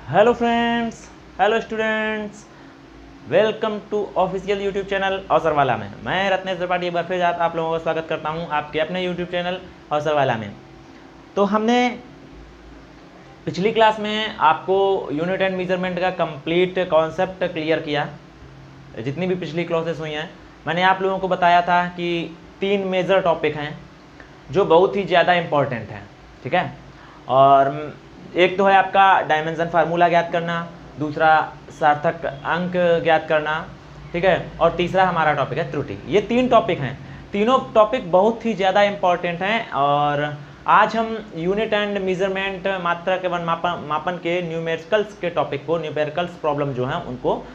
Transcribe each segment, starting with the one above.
Hello friends, hello students, welcome to official YouTube channel Avsarwala में। मैं रत्नेश त्रिपाठी एक बार फिर आप लोगों का स्वागत करता हूं आपके अपने यूट्यूब चैनल अवसरवाला में। तो हमने पिछली क्लास में आपको यूनिट एंड मेजरमेंट का कंप्लीट कॉन्सेप्ट क्लियर किया। जितनी भी पिछली क्लासेस हुई हैं मैंने आप लोगों को बताया था कि 3 मेजर टॉपिक हैं जो बहुत ही ज़्यादा इम्पॉर्टेंट हैं, ठीक है। और एक तो है आपका डायमेंशन फार्मूला ज्ञात करना, दूसरा सार्थक अंक ज्ञात करना, ठीक है, और तीसरा हमारा टॉपिक है त्रुटि। ये 3 टॉपिक हैं, तीनों टॉपिक बहुत ही ज़्यादा इम्पॉर्टेंट हैं। और आज हम यूनिट एंड मेजरमेंट मात्रा के मापन के न्यूमेरिकल्स के टॉपिक को, न्यूमेरिकल्स प्रॉब्लम जो हैं उनको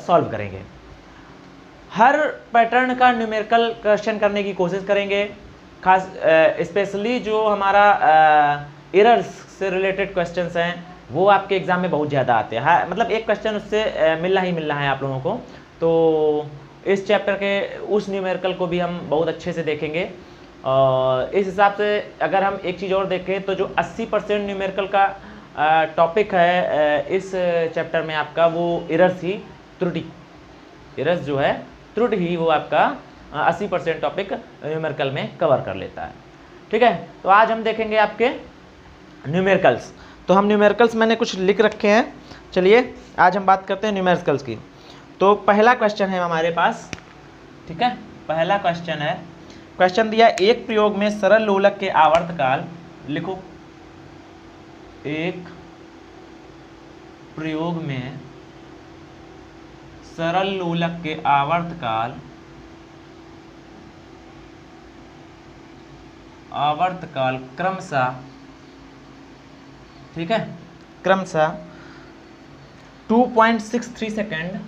सॉल्व करेंगे। हर पैटर्न का न्यूमेरिकल क्वेश्चन करने की कोशिश करेंगे, खास स्पेशली जो हमारा एरर्स से रिलेटेड क्वेश्चंस हैं वो आपके एग्जाम में बहुत ज़्यादा आते हैं। हाँ, मतलब एक क्वेश्चन उससे मिलना ही मिलना है आप लोगों को। तो इस चैप्टर के उस न्यूमेरिकल को भी हम बहुत अच्छे से देखेंगे। और इस हिसाब से अगर हम एक चीज़ और देखें तो जो 80% न्यूमेरिकल का टॉपिक है इस चैप्टर में आपका, वो एरर्स ही, त्रुटि, एरर्स जो है त्रुटि ही वो आपका 80% टॉपिक न्यूमेरिकल में कवर कर लेता है, ठीक है। तो आज हम देखेंगे आपके न्यूमेरिकल्स। तो हम न्यूमेरिकल्स मैंने कुछ लिख रखे हैं, चलिए आज हम बात करते हैं न्यूमेरिकल्स की। तो पहला क्वेश्चन है हमारे पास, ठीक है। पहला क्वेश्चन है, क्वेश्चन दिया एक प्रयोग में सरल लोलक के आवर्तकाल लिखो। एक प्रयोग में सरल लोलक के आवर्तकाल क्रमशः, ठीक है, क्रमशः 2.63 सेकेंड,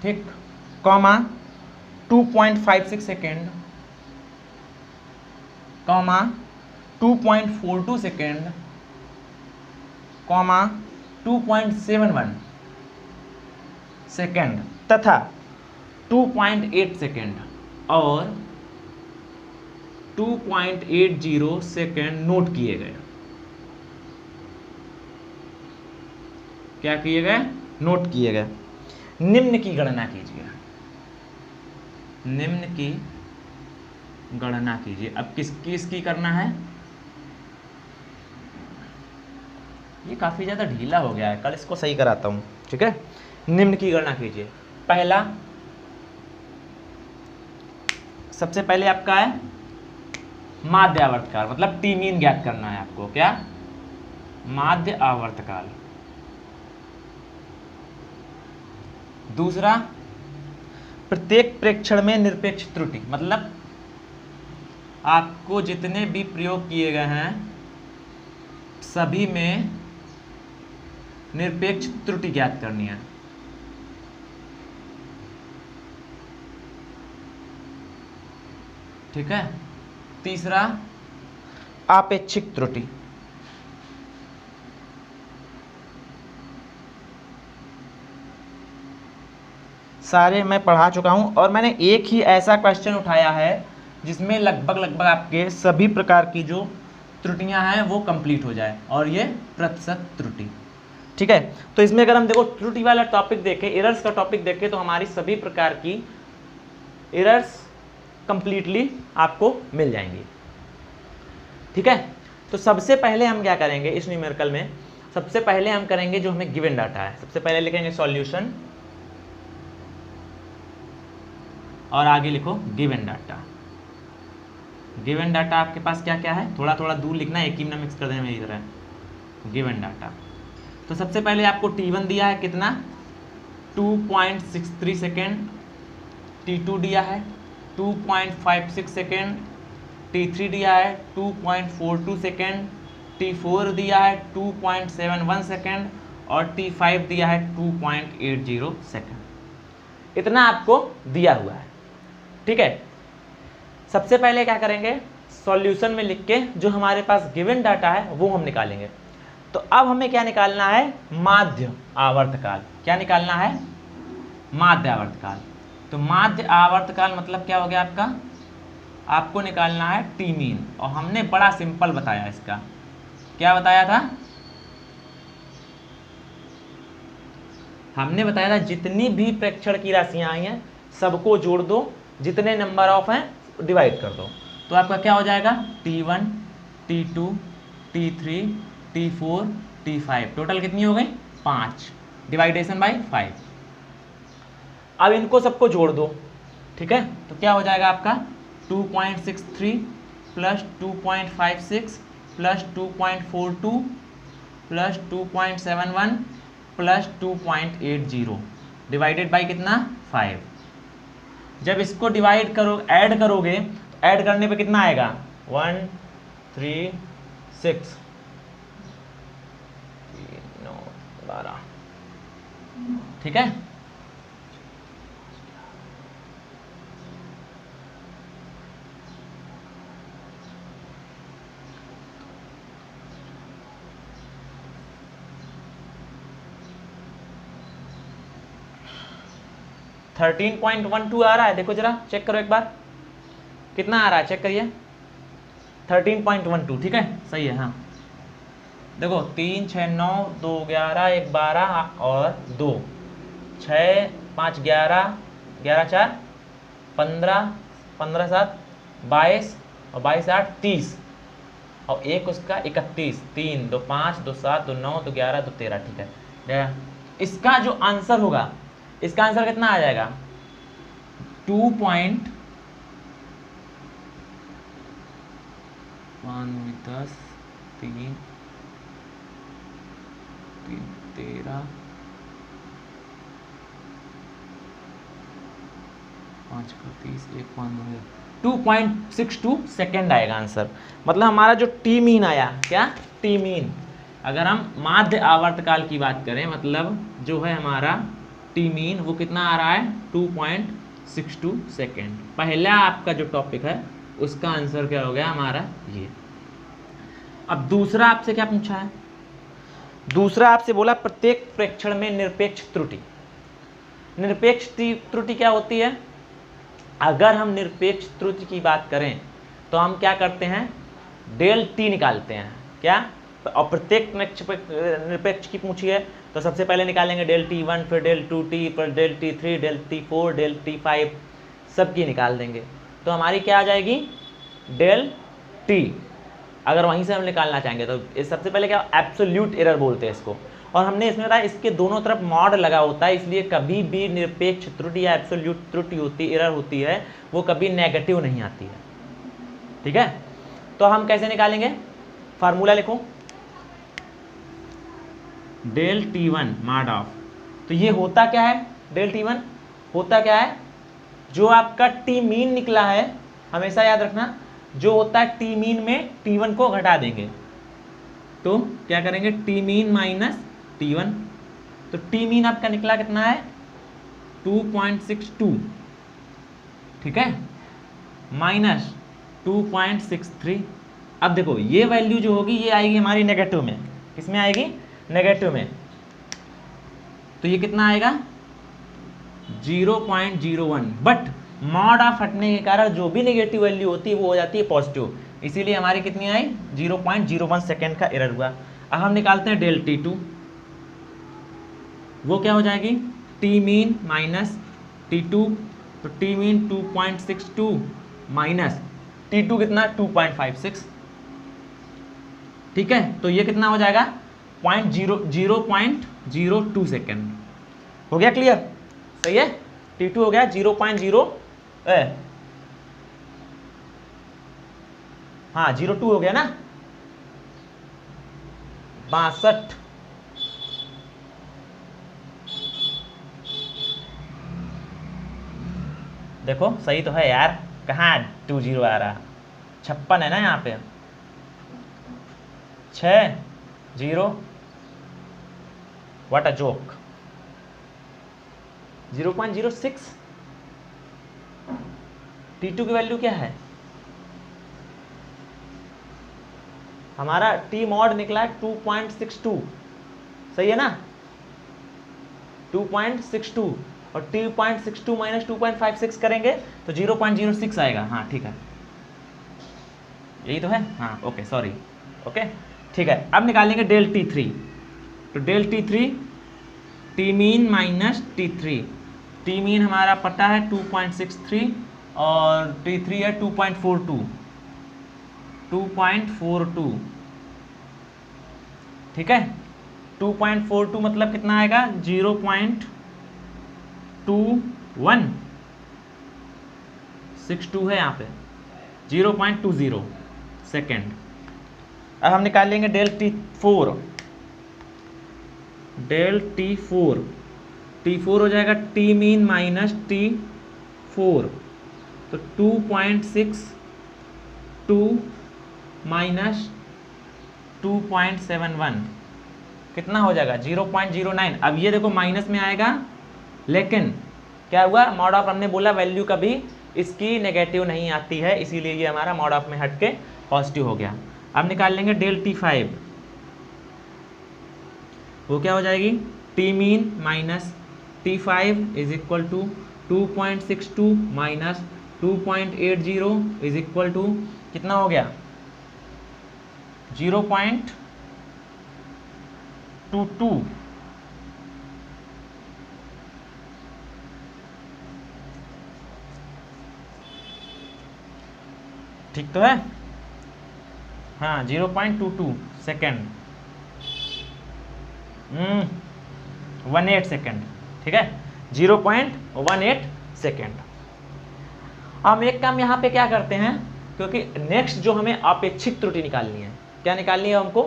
ठीक, comma 2.56 second, comma 2.42 second, comma 2.71 second तथा 2.8 सेकेंड और 2.80 सेकेंड नोट किए गए। क्या किए गए? नोट किए गए। निम्न की गणना कीजिए, निम्न की गणना कीजिए। अब किसकी करना है? ये काफी ज्यादा ढीला हो गया है, कल इसको सही कराता हूं, ठीक है। निम्न की गणना कीजिए। पहला, सबसे पहले आपका है माध्य आवर्तकाल, मतलब टी मीन ज्ञात करना है आपको। क्या? माध्य आवर्तकाल। दूसरा, प्रत्येक प्रेक्षण में निरपेक्ष त्रुटि, मतलब आपको जितने भी प्रयोग किए गए हैं सभी में निरपेक्ष त्रुटि ज्ञात करनी है, ठीक है। तीसरा, आपेक्षिक त्रुटि, सारे मैं पढ़ा चुका हूं और मैंने एक ही ऐसा क्वेश्चन उठाया है जिसमें लगभग आपके सभी प्रकार की जो त्रुटियां हैं वो कंप्लीट हो जाए, और ये प्रतिशत त्रुटि, ठीक है। तो इसमें अगर हम देखो त्रुटि वाला टॉपिक देखें, एरर्स का टॉपिक देखें, तो हमारी सभी प्रकार की एरर्स कंप्लीटली आपको मिल जाएंगी, ठीक है। तो सबसे पहले हम क्या करेंगे इस न्यूमेरिकल में? सबसे पहले हम करेंगे जो हमें गिवन डाटा है। सबसे पहले लिखेंगे सॉल्यूशन और आगे लिखो गिवन डाटा। गिवन डाटा आपके पास क्या क्या है, थोड़ा थोड़ा दूर लिखना है, एक ही में मिक्स कर देना मेरी तरह। गिवन डाटा, तो सबसे पहले आपको T1 दिया है कितना? 2.63 सेकेंड। T2 दिया है 2.56 सेकेंड। T3 दिया है 2.42 सेकेंड। T4 दिया है 2.71 सेकेंड और T5 दिया है 2.80 सेकेंड। इतना आपको दिया हुआ है, ठीक है। सबसे पहले क्या करेंगे, सॉल्यूशन में लिख के जो हमारे पास गिवन डाटा है वो हम निकालेंगे। तो अब हमें क्या निकालना है? माध्य आवर्तकाल। क्या निकालना है? माध्य आवर्तकाल। तो माध्य आवर्तकाल मतलब क्या हो गया आपका? आपको निकालना है टी मीन, और हमने बड़ा सिंपल बताया इसका। क्या बताया था? हमने बताया था जितनी भी प्रेक्षण की राशियाँ आई हैं सबको जोड़ दो, जितने नंबर ऑफ हैं डिवाइड कर दो, तो आपका क्या हो जाएगा T1, T2, T3, T4, T5, total कितनी हो गई 5, डिवाइडेशन बाई 5। अब इनको सबको जोड़ दो, ठीक है, तो क्या हो जाएगा आपका 2.63 plus 2.56 plus 2.42 plus 2.71 plus 2.80 divided by कितना 5। जब इसको डिवाइड करो ऐड करोगे तो ऐड करने पे कितना आएगा 1 3 6 9 12, ठीक है। $13.12 आ रहा है, देखो जरा चेक करो एक बार कितना आ रहा है, चेक करिए 13.12, ठीक है सही है। हाँ देखो 3 6 9 2 11 1 12 और 2 6 5 11 11 4 15 15 7 22 और 22 8 30 और एक उसका 31 3 2 5 2 7 2 9 2 11 2 13, ठीक है। इसका जो आंसर होगा, इसका आंसर कितना आ जाएगा 2.5 10 3 13 5 30 1 5 2.62 सेकेंड आएगा आंसर। मतलब हमारा जो टी मीन आया, क्या टी मीन, अगर हम माध्य आवर्तकाल की बात करें, मतलब जो है हमारा टी मीन वो कितना आ रहा है 2.62 सेकेंड। पहला आपका जो टॉपिक है उसका आंसर क्या हो गया हमारा ये। अब दूसरा आपसे क्या पूछा है, दूसरा आपसे बोला प्रत्येक प्रेक्षण में निरपेक्ष त्रुटि। निरपेक्ष त्रुटि क्या होती है, अगर हम निरपेक्ष त्रुटि की बात करें तो हम क्या करते हैं डेल टी निकालते हैं, क्या, और प्रत्येक निरपेक्ष की पूछी है तो सबसे पहले निकालेंगे डेल T1, फिर डेल 2T, फिर del T3, del T4, del T5, सबकी निकाल देंगे तो हमारी क्या आ जाएगी डेल T। अगर वहीं से हम निकालना चाहेंगे तो इस सबसे पहले क्या एब्सोल्यूट एरर बोलते हैं इसको, और हमने इसमें बताया इसके दोनों तरफ मॉड लगा होता है, इसलिए कभी भी निरपेक्ष त्रुटि या एब्सोल्यूट त्रुटि होती एरर होती है वो कभी नेगेटिव नहीं आती है, ठीक है। तो हम कैसे निकालेंगे, फार्मूला लिखो डेल T1 मॉड ऑफ, तो ये होता क्या है डेल T1 होता क्या है, जो आपका टी मीन निकला है, हमेशा याद रखना जो होता है टी मीन में T1 को घटा देंगे, तो क्या करेंगे टी मीन माइनस T1, तो टी मीन आपका निकला कितना है 2.62, ठीक है, माइनस 2.63। अब देखो ये वैल्यू जो होगी ये आएगी हमारी नेगेटिव में, किसमें आएगी नेगेटिव में, तो ये कितना आएगा 0.01, बट मॉड ऑफ हटने के कारण जो भी नेगेटिव वैल्यू होती है वो हो जाती है पॉजिटिव, इसीलिए हमारी कितनी आई 0.01 सेकेंड का एरर हुआ। अब हम निकालते हैं डेल T2, वो क्या हो जाएगी टी मीन माइनस T2, तो टी मीन 2.62 माइनस T2 कितना 2.56, ठीक है, तो ये कितना हो जाएगा 0.02 सेकेंड। हो गया क्लियर, सही है, T2 हो गया 0.0 हाँ 02 हो गया ना 62, देखो सही तो है यार, कहाँ 20 आ रहा, 56 है ना यहाँ पे, 60 व्हाट अ जोक, 0.06। T2 की वैल्यू क्या है, हमारा T मॉड निकला है 2.62, सही है ना 2.62, और 2.62 माइनस 2.56 करेंगे तो 0.06 आएगा, हाँ ठीक है यही तो है, हाँ ओके सॉरी ओके ठीक है। अब निकालेंगे डेल T3, तो del T3 T mean minus T3। T mean हमारा पता है 2.63 और T3 है 2.42, ठीक है। 2.42 मतलब कितना आएगा 0.2162 है यहाँ पे 0.20 सेकेंड। अब हम निकाल लेंगे डेल T4। डेल T4 हो जाएगा टी मीन माइनस T4, तो 2.62 माइनस 2.71 कितना हो जाएगा 0.09। अब ये देखो माइनस में आएगा, लेकिन क्या हुआ मॉड ऑफ, हमने बोला वैल्यू कभी इसकी नेगेटिव नहीं आती है, इसीलिए ये हमारा मॉड ऑफ में हट के पॉजिटिव हो गया। अब निकाल लेंगे डेल T5, वो क्या हो जाएगी T mean minus T5 is equal to 2.62 minus 2.80 is equal to कितना हो गया 0.22। ठीक तो है, हाँ 0.22 सेकेंड, 18 सेकेंड, ठीक है 0.18 सेकेंड। हम एक काम यहाँ पे क्या करते हैं, क्योंकि नेक्स्ट जो हमें आपेक्षिक त्रुटि निकालनी है, क्या निकालनी है हमको,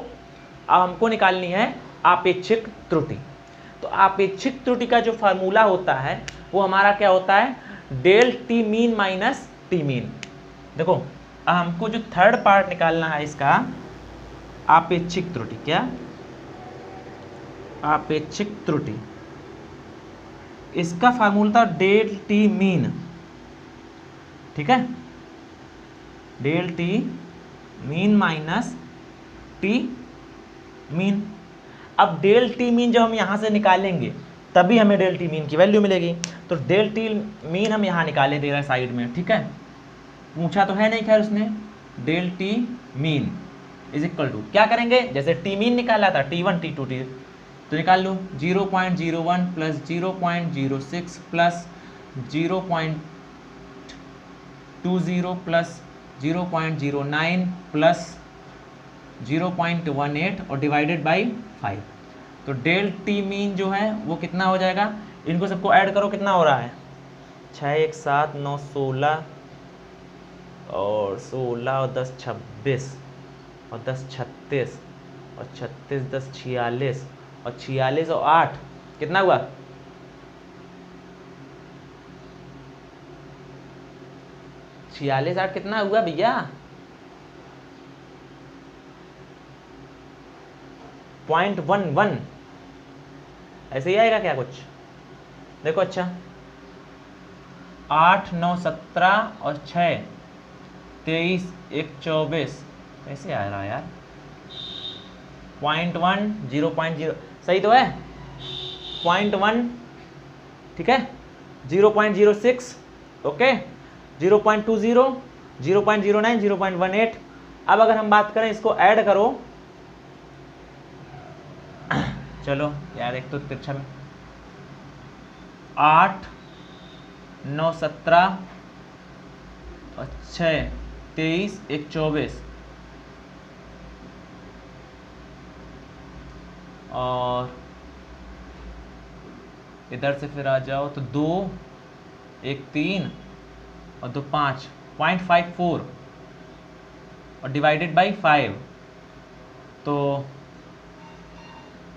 अब हमको निकालनी है आपेक्षिक त्रुटि। तो आपेक्षिक त्रुटि का जो फार्मूला होता है वो हमारा क्या होता है del T mean minus T mean. देखो अब हमको जो थर्ड पार्ट निकालना है इसका आपेक्षिक त्रुटि, क्या आपेक्षिक त्रुटि, इसका फार्मूला था डेल टी मीन, ठीक है del T mean minus T mean. अब डेल टी मीन जब हम यहाँ से निकालेंगे तभी हमें डेल टी मीन की वैल्यू मिलेगी। तो डेल टी मीन हम यहाँ निकाले दे रहे हैं साइड में, ठीक है, पूछा तो है नहीं खैर उसने। Del T mean is equal to क्या करेंगे, जैसे टी मीन निकाला था T1 T2 T, तो निकाल लो 0.01 प्लस 0.06 प्लस 0.20 प्लस 0.09 प्लस 0.18 और डिवाइडेड बाई 5। तो डेल टी मीन जो है वो कितना हो जाएगा, इनको सबको ऐड करो कितना हो रहा है 6 1 7 9 16 और 16 और 10 26 और 10 36 और 36 10 46 और 46 और 8 कितना हुआ 46 8 कितना हुआ भैया 0.11 ऐसे ही आएगा क्या कुछ, देखो अच्छा 8 9 17 और 6 23 1 24 कैसे आ रहा है यार 0.1 0.0 सही तो है 0.1 ठीक है 0.06 ओके 0.20 0.09 0.18। अब अगर हम बात करें इसको ऐड करो चलो यार एक तो तिरछा में 8 9 17 और 6 23 1 24 और इधर से फिर आ जाओ तो 2 1 3 और 2 5 0.54 और डिवाइडेड बाई 5 तो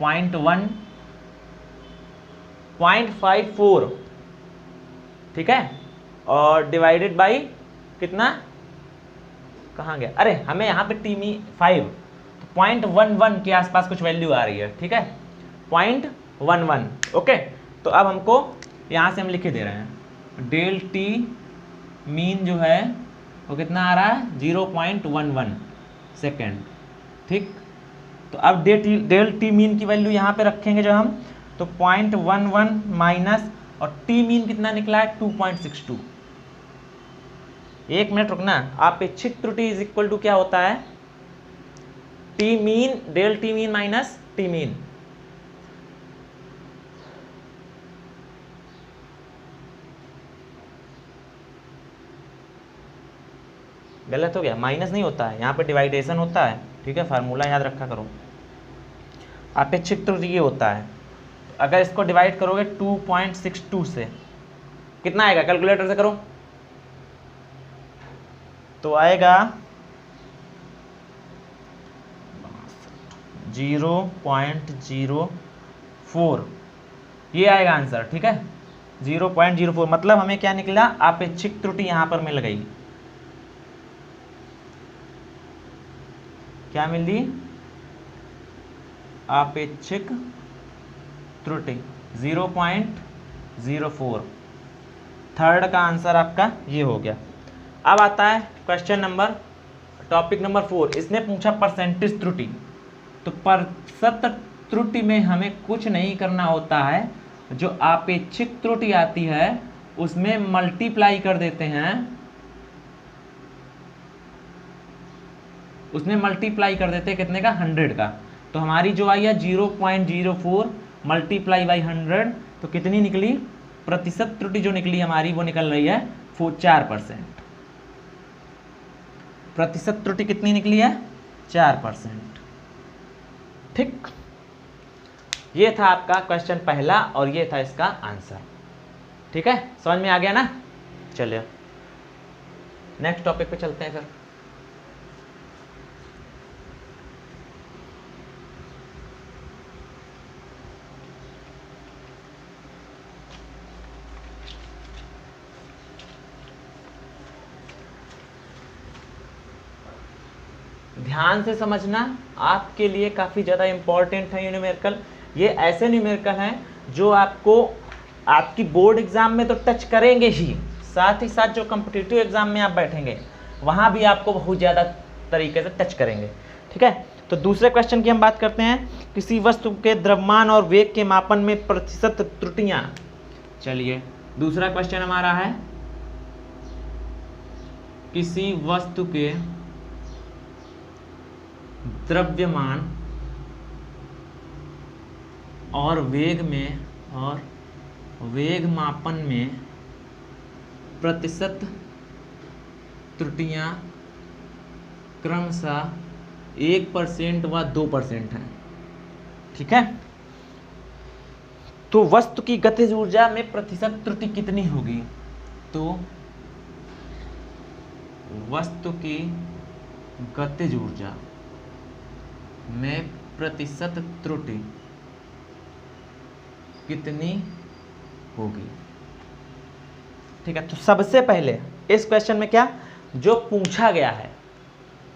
0.54 ठीक है और डिवाइडेड बाई कितना कहाँ गया, अरे हमें यहाँ पे टी मी 5 तो 0.11 के आसपास कुछ वैल्यू आ रही है, ठीक है 0.11 ओके। तो अब हमको यहाँ से हम लिखे दे रहे हैं डेल टी मीन जो है वो कितना आ रहा है 0.11 सेकेंड, ठीक। तो अब डेल टी मीन की वैल्यू यहाँ पे रखेंगे जब हम तो 0.11 माइनस और टी मीन कितना निकला है 2.62। एक मिनट रुकना, आपेक्षिक त्रुटि इज इक्वल टू क्या होता है T mean del T mean minus T mean. गलत हो गया, माइनस नहीं होता है, यहाँ पे डिवाइडेशन होता है, ठीक है, फार्मूला याद रखा करो। अपेक्षित त्रुटि ये होता है, अगर इसको डिवाइड करोगे 2.62 से कितना आएगा, कैलकुलेटर से करो तो आएगा 0.04, ये आएगा आंसर, ठीक है 0.04। मतलब हमें क्या निकला, आपेक्षिक त्रुटि यहां पर मिल गई, क्या मिल गई, आपेक्षिक त्रुटि 0.04। थर्ड का आंसर आपका ये हो गया। अब आता है क्वेश्चन नंबर, टॉपिक नंबर 4। इसने पूछा परसेंटेज त्रुटि, तो प्रतिशत त्रुटि में हमें कुछ नहीं करना होता है, जो आपेक्षिक त्रुटि आती है उसमें मल्टीप्लाई कर देते हैं, उसमें मल्टीप्लाई कर देते हैं कितने का, 100 का। तो हमारी जो आई है 0.04 मल्टीप्लाई बाई 100, तो कितनी निकली, प्रतिशत त्रुटि जो निकली हमारी वो निकल रही है 4%। प्रतिशत त्रुटि कितनी निकली है, 4%। ठीक, ये था आपका क्वेश्चन पहला और ये था इसका आंसर। ठीक है, समझ में आ गया ना। चलिए नेक्स्ट टॉपिक पे चलते हैं फिर। ध्यान से समझना, आपके लिए काफ़ी ज़्यादा इम्पॉर्टेंट है ये न्यूमेरिकल। ये ऐसे न्यूमेरिकल हैं जो आपको आपकी बोर्ड एग्जाम में तो टच करेंगे ही, साथ ही साथ जो कॉम्पिटिटिव एग्जाम में आप बैठेंगे वहाँ भी आपको बहुत ज़्यादा तरीके से टच करेंगे। ठीक है, तो दूसरे क्वेश्चन की हम बात करते हैं, किसी वस्तु के द्रव्यमान और वेग के मापन में प्रतिशत त्रुटियाँ। चलिए दूसरा क्वेश्चन हमारा है, किसी वस्तु के द्रव्यमान और वेग मापन में प्रतिशत त्रुटियां क्रमशः 1% व 2% हैं। ठीक है, तो वस्तु की गतिज ऊर्जा में प्रतिशत त्रुटि कितनी होगी, तो वस्तु की गतिज ऊर्जा में प्रतिशत त्रुटि कितनी होगी। ठीक है, तो सबसे पहले इस क्वेश्चन में क्या जो पूछा गया है,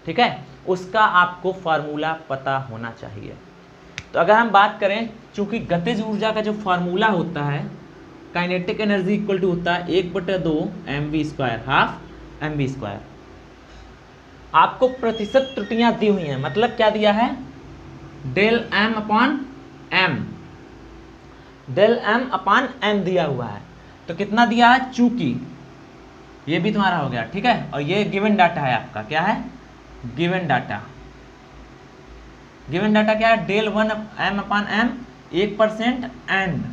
ठीक है, उसका आपको फार्मूला पता होना चाहिए। तो अगर हम बात करें, चूंकि गतिज ऊर्जा का जो फार्मूला होता है, काइनेटिक एनर्जी इक्वल टू होता है 1/2 mv², हाफ mv²। आपको प्रतिशत त्रुटियां दी हुई हैं, मतलब क्या दिया है, डेल m अपॉन m दिया हुआ है। तो कितना दिया है, चूंकि ये भी तुम्हारा हो गया, ठीक है, और ये गिवन डाटा है आपका, क्या है, गिवन डाटा। गिवन डाटा क्या है, del 1 m upon m 1% and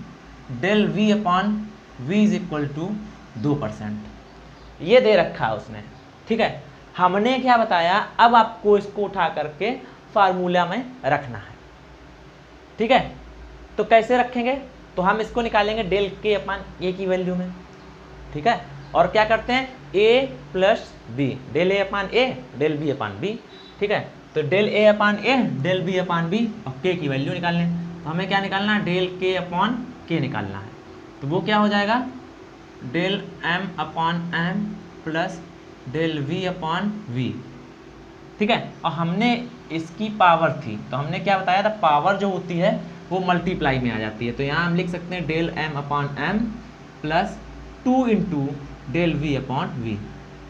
del v upon v is equal to 2%, ये दे रखा है उसने। ठीक है, हमने क्या बताया, अब आपको इसको उठा करके फार्मूला में रखना है। ठीक है, तो कैसे रखेंगे, तो हम इसको निकालेंगे डेल के अपॉन ए की वैल्यू में। ठीक है, और क्या करते हैं, a plus B, del A upon A del B upon B. ठीक है, तो del A upon A del B upon B और के की वैल्यू निकालने। तो हमें क्या निकालना है, डेल के अपॉन के निकालना है। तो वो क्या हो जाएगा, del m upon m plus del v upon v। ठीक है, और हमने इसकी पावर थी, तो हमने क्या बताया था, पावर जो होती है वो मल्टीप्लाई में आ जाती है। तो यहाँ हम लिख सकते हैं del m upon m plus 2 into del v upon v।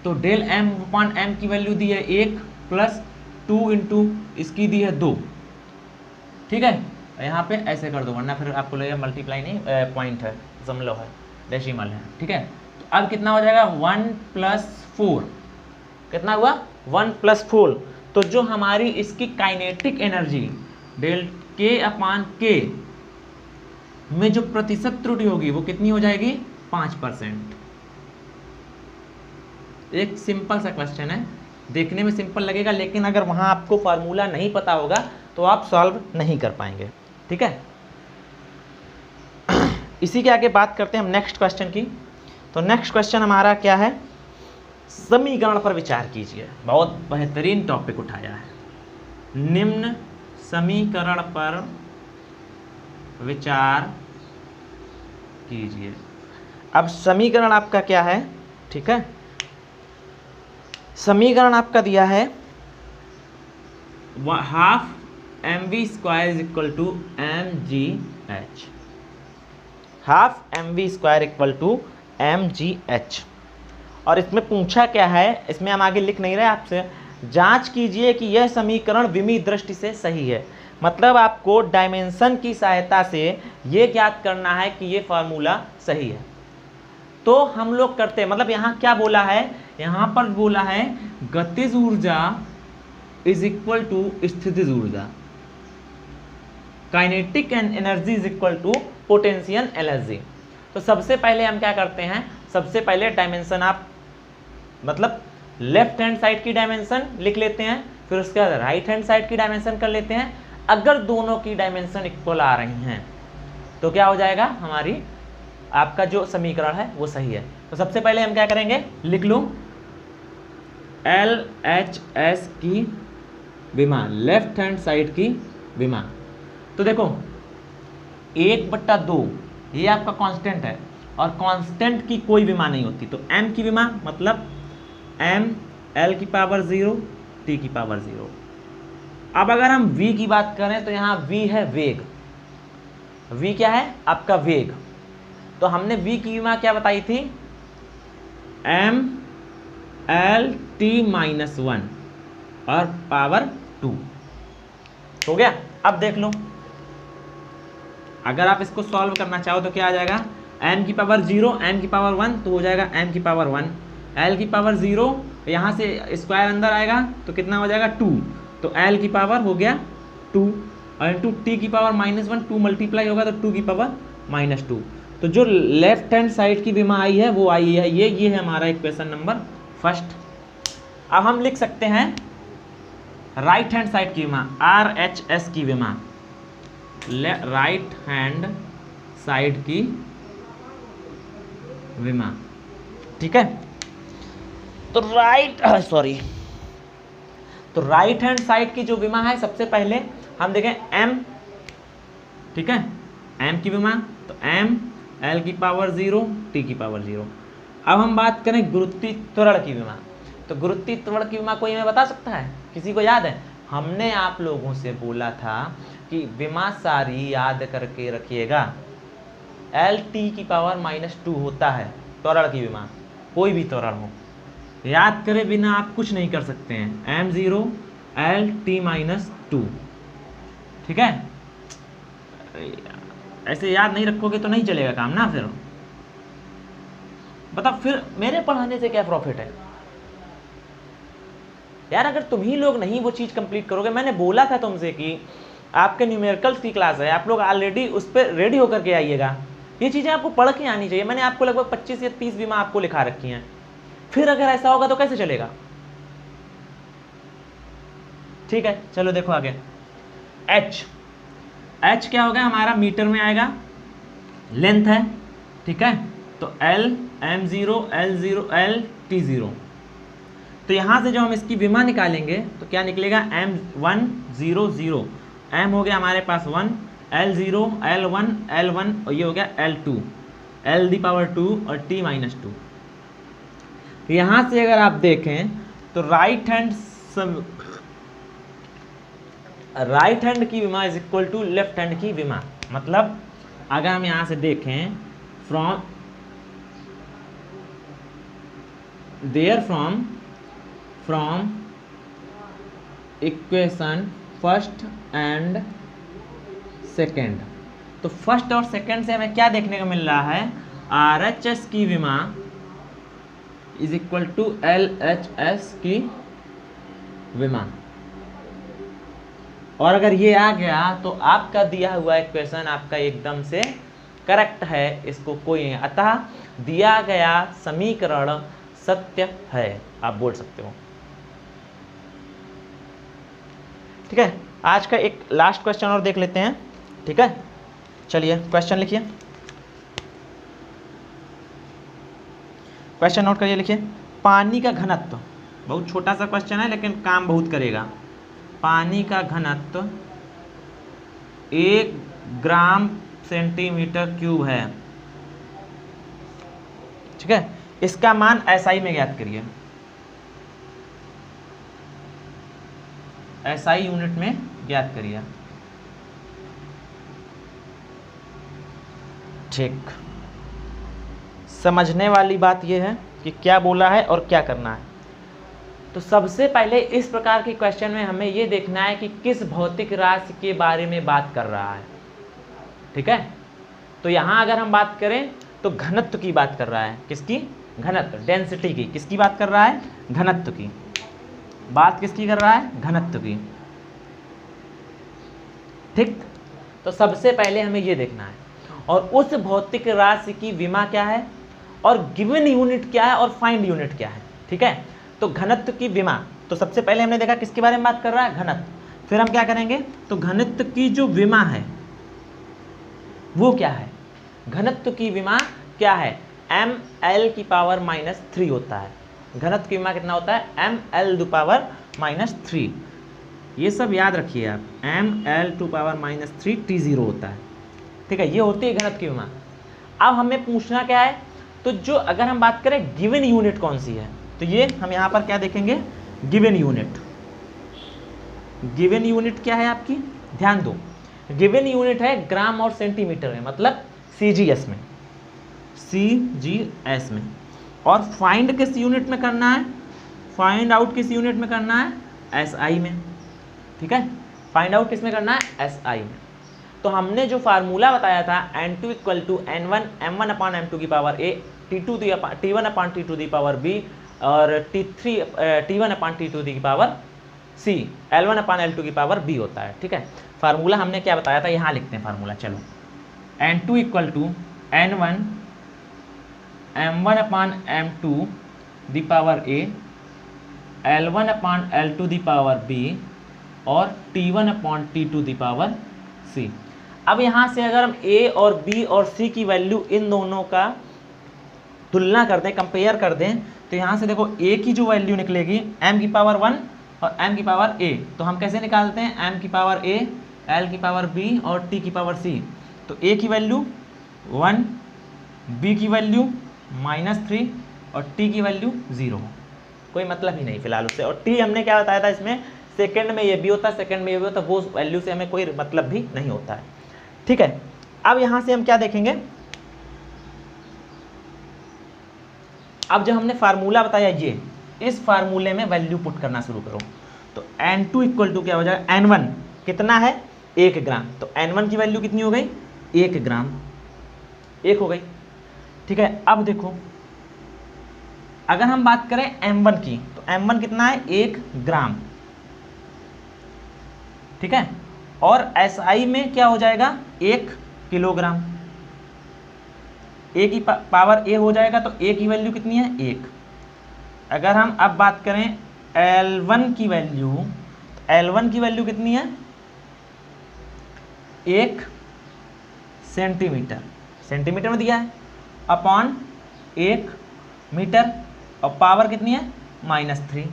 तो डेल m अपॉन m की वैल्यू दी है 1 प्लस 2 इंटू इसकी दी है 2। ठीक है, यहाँ पे ऐसे कर दो, वरना फिर आपको लगेगा मल्टीप्लाई नहीं, पॉइंट है, दशमलव है, डेसिमल है। ठीक है, तो अब कितना हो जाएगा, 1 + 4, कितना हुआ, 1 + 4। तो जो हमारी इसकी काइनेटिक एनर्जी डेल के अपॉन के में जो प्रतिशत त्रुटि होगी वो कितनी हो जाएगी, 5%। एक सिंपल सा क्वेश्चन है, देखने में सिंपल लगेगा, लेकिन अगर वहाँ आपको फार्मूला नहीं पता होगा तो आप सॉल्व नहीं कर पाएंगे। ठीक है, इसी के आगे बात करते हैं हम नेक्स्ट क्वेश्चन की। तो नेक्स्ट क्वेश्चन हमारा क्या है, समीकरण पर विचार कीजिए। बहुत बेहतरीन टॉपिक उठाया है, निम्न समीकरण पर विचार कीजिए। अब समीकरण आपका क्या है, ठीक है, समीकरण आपका दिया है half mv² is equal to mgh, half mv² equal to mgh। और इसमें पूछा क्या है, इसमें हम आगे लिख नहीं रहे, आपसे जांच कीजिए कि यह समीकरण विमीय दृष्टि से सही है। मतलब आपको डायमेंशन की सहायता से ये ज्ञात करना है कि ये फार्मूला सही है। तो हम लोग करते हैं, मतलब यहाँ क्या बोला है, यहाँ पर बोला है गतिज ऊर्जा इज इक्वल टू स्थितिज ऊर्जा, kinetic energy is equal to potential energy. तो सबसे पहले हम क्या करते हैं, सबसे पहले डायमेंशन आप मतलब लेफ्ट हैंड साइड की डायमेंशन लिख लेते हैं, फिर उसके बाद राइट हैंड साइड की डायमेंशन कर लेते हैं। अगर दोनों की डायमेंशन इक्वल आ रही हैं तो क्या हो जाएगा, हमारी आपका जो समीकरण है वो सही है। तो सबसे पहले हम क्या करेंगे, लिख लूँ LHS की विमा, लेफ्ट हैंड साइड की विमा। तो देखो 1/2 ये आपका कांस्टेंट है, और कांस्टेंट की कोई विमा नहीं होती। तो m की विमा मतलब m l की पावर 0 t की पावर 0। अब अगर हम v की बात करें तो यहाँ v है वेग, v क्या है आपका वेग। तो हमने v की विमा क्या बताई थी, m l t-1 और पावर 2 हो गया। अब देख लो, अगर आप इसको सॉल्व करना चाहो तो क्या आ जाएगा, m की पावर 0 m की पावर 1 तो हो जाएगा m की पावर 1, l की पावर 0 यहाँ से स्क्वायर अंदर आएगा तो कितना हो जाएगा 2, तो l की पावर हो गया 2 और इंटू t की पावर -1, 2 मल्टीप्लाई होगा तो 2 की पावर -2। तो जो लेफ्ट हैंड साइड की विमा आई है वो आई है ये है हमारा इक्वेशन नंबर फर्स्ट। अब हम लिख सकते हैं राइट हैंड साइड की विमा, RHS की विमा, राइट हैंड साइड की विमा। ठीक है, तो राइट हैंड साइड की जो विमा है, सबसे पहले हम देखें m, ठीक है, m की विमा तो m l की पावर 0 t की पावर 0। अब हम बात करें गुरुत्वीय त्वरण की विमा। तो गुरुत्वीय त्वरण की विमा कोई हमें बता सकता है, किसी को याद है? हमने आप लोगों से बोला था कि विमा सारी याद करके रखिएगा, l t की पावर -2 होता है त्वरण की विमा, कोई भी त्वरण हो, याद करे बिना आप कुछ नहीं कर सकते हैं, m0 l t-2। ठीक है, ऐसे याद नहीं रखोगे तो नहीं चलेगा काम ना। फिर बताओ, फिर मेरे पढ़ाने से क्या प्रॉफिट है यार, अगर तुम ही लोग नहीं वो चीज़ कंप्लीट करोगे। मैंने बोला था तुमसे कि आपके न्यूमेरिकल्स की क्लास है, आप लोग ऑलरेडी उस पर रेडी होकर के आइएगा। ये चीज़ें आपको पढ़ के आनी चाहिए। मैंने आपको लगभग 25 या 30 विमा आपको लिखा रखी हैं। फिर अगर ऐसा होगा तो कैसे चलेगा? ठीक है, चलो देखो आगे। एच क्या होगा हमारा, मीटर में आएगा, लेंथ है, ठीक है। तो L m0 L0 L t0। तो यहाँ से जो हम इसकी विमा निकालेंगे तो क्या निकलेगा, m100, m हो गया हमारे पास 1, L0 L1 L1 और ये हो गया L2 L दी पावर 2 और t-2। तो यहाँ से अगर आप देखें तो राइट हैंड की विमा is equal to left hand की विमा। मतलब अगर हम यहाँ से देखें from equation first and second, तो फर्स्ट और सेकेंड से हमें क्या देखने को मिल रहा है, RHS की विमा इज इक्वल टू LHS की विमा। और अगर ये आ गया तो आपका दिया हुआ इक्वेशन आपका एकदम से करेक्ट है, इसको कोई नहीं। अतः दिया गया समीकरण सत्य है, आप बोल सकते हो। ठीक है, आज का एक लास्ट क्वेश्चन और देख लेते हैं। ठीक है, चलिए क्वेश्चन लिखिए, क्वेश्चन नोट करिए, लिखिए। पानी का घनत्व, बहुत छोटा सा क्वेश्चन है लेकिन काम बहुत करेगा। पानी का घनत्व 1 ग्राम सेंटीमीटर क्यूब है। ठीक है, इसका मान SI में ज्ञात करिए, SI यूनिट में ज्ञात करिए। ठीक, समझने वाली बात यह है कि क्या बोला है और क्या करना है। तो सबसे पहले इस प्रकार के क्वेश्चन में हमें यह देखना है कि किस भौतिक राशि के बारे में बात कर रहा है। ठीक है, तो यहाँ अगर हम बात करें तो घनत्व की बात कर रहा है। किसकी? घनत्व, डेंसिटी की। किसकी बात कर रहा है? घनत्व की। बात किसकी कर रहा है? घनत्व की। ठीक, तो सबसे पहले हमें यह देखना है और उस भौतिक राशि की विमा क्या है और गिवन यूनिट क्या है और फाइंड यूनिट क्या है। ठीक है, तो घनत्व की विमा, तो सबसे पहले हमने देखा किसके बारे में बात कर रहा है? घनत्व। फिर हम क्या करेंगे, तो घनत्व की जो विमा है वो क्या है? घनत्व की विमा क्या है? ml⁻³ होता है। घनत्व की विमा कितना होता है? ml⁻³ ये सब याद रखिए आप, ml⁻³ T0 होता है। ठीक है, ये होती है घनत्व की विमा। अब हमें पूछना क्या है, तो जो अगर हम बात करें गिवन यूनिट कौन सी है, तो ये हम यहाँ पर क्या देखेंगे? Given unit. गिवन यूनिट क्या है आपकी? ध्यान दो, गिवन यूनिट है ग्राम और सेंटीमीटर में, मतलब CGS में, CGS में। और फाइंड किस यूनिट में करना है? फाइंड आउट किस यूनिट में करना है? SI में। ठीक है, फाइंड आउट किस में करना है? SI में। तो हमने जो फार्मूला बताया था N2 = N1 m1/m2⁴ T1/T2⁵ और T1/T2⁴ L1/L2⁵ होता है। ठीक है, फार्मूला हमने क्या बताया था, यहाँ लिखते हैं फार्मूला। चलो, N2 = N1 m1/m2⁴ L1/L2⁵ और T1/T2⁵ अब यहाँ से अगर हम A और B और C की वैल्यू इन दोनों का तुलना कर दें, कंपेयर कर दें, तो यहाँ से देखो A की जो वैल्यू निकलेगी m⁴ और m⁴A, तो हम कैसे निकालते हैं? m⁴A, L⁴B और T⁴C। तो A की वैल्यू 1, B की वैल्यू -3 और T की वैल्यू 0। कोई मतलब ही नहीं फिलहाल उससे। और T हमने क्या बताया था इसमें? सेकंड में ये भी होता है, सेकंड में ये भी होता है, वो वैल्यू से हमें कोई मतलब भी नहीं होता है। ठीक है, अब यहाँ से हम क्या देखेंगे, अब जब हमने फार्मूला बताया ये, इस फार्मूले में वैल्यू पुट करना शुरू करो। तो N2 = क्या हो जाएगा? N1 कितना है? 1 ग्राम। तो N1 की वैल्यू कितनी हो गई? 1 ग्राम, 1 हो गई। ठीक है, अब देखो अगर हम बात करें M1 की, तो M1 कितना है? 1 ग्राम। ठीक है, और SI में क्या हो जाएगा? 1 किलोग्राम। A की पावर A हो जाएगा, तो A की वैल्यू कितनी है? 1। अगर हम अब बात करें L1 की वैल्यू, तो L1 की वैल्यू कितनी है? 1 सेंटीमीटर, सेंटीमीटर में दिया है, अपॉन 1 मीटर, और पावर कितनी है? -3।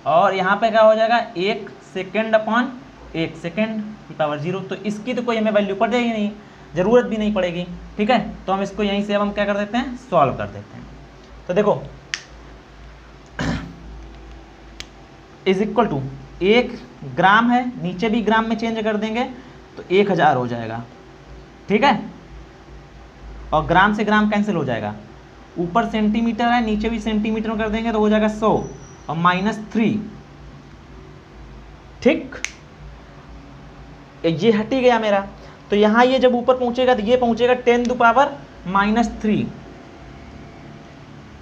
और यहाँ पे क्या हो जाएगा? 1 सेकेंड अपॉन 1 सेकेंड की पावर 0। तो इसकी तो कोई हमें वैल्यू पड़ जाएगी नहीं, ज़रूरत भी नहीं पड़ेगी। ठीक है, तो हम इसको यहीं से अब हम क्या कर देते हैं? सॉल्व कर देते हैं। तो देखो = 1 ग्राम है, नीचे भी ग्राम में चेंज कर देंगे तो 1000 हो जाएगा। ठीक है, और ग्राम से ग्राम कैंसिल हो जाएगा। ऊपर सेंटीमीटर है, नीचे भी सेंटीमीटर में कर देंगे तो हो जाएगा 100 और -3। ठीक, ये हट ही गया मेरा। तो यहाँ ये जब ऊपर पहुँचेगा तो ये पहुँचेगा 10⁻³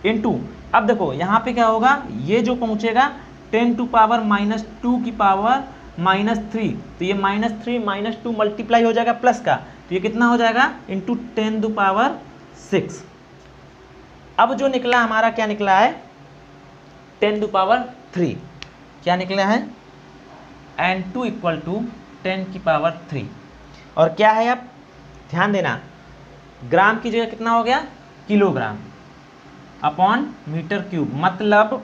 इंटू, अब देखो यहाँ पे क्या होगा, ये जो पहुँचेगा 10⁻² की पावर -3, तो ये -3 -2 मल्टीप्लाई हो जाएगा प्लस का, तो ये कितना हो जाएगा? इंटू 10⁶। अब जो निकला हमारा क्या निकला है? 10⁻3। क्या निकला है? N2 इक्वल टू 10⁻³ और क्या है, अब ध्यान देना, ग्राम की जगह कितना हो गया, किलोग्राम अपॉन मीटर क्यूब। मतलब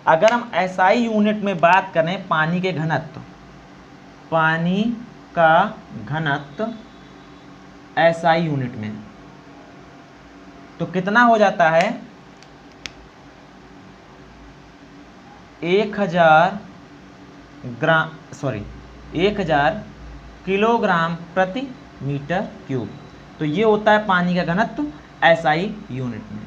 अगर हम SI यूनिट में बात करें पानी के घनत्व, पानी का घनत्व SI यूनिट में, तो कितना हो जाता है, 1000 किलोग्राम प्रति मीटर क्यूब। तो ये होता है पानी का घनत्व SI यूनिट में।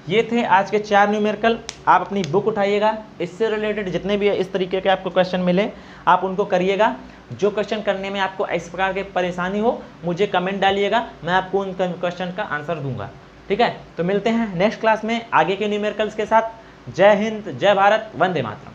ये थे आज के 4 न्यूमेरिकल। आप अपनी बुक उठाइएगा, इससे रिलेटेड जितने भी इस तरीके के आपको क्वेश्चन मिले आप उनको करिएगा। जो क्वेश्चन करने में आपको इस प्रकार की परेशानी हो मुझे कमेंट डालिएगा, मैं आपको उन क्वेश्चन का आंसर दूंगा। ठीक है, तो मिलते हैं नेक्स्ट क्लास में आगे के न्यूमेरिकल्स के साथ। जय हिंद, जय भारत, वंदे मातरम।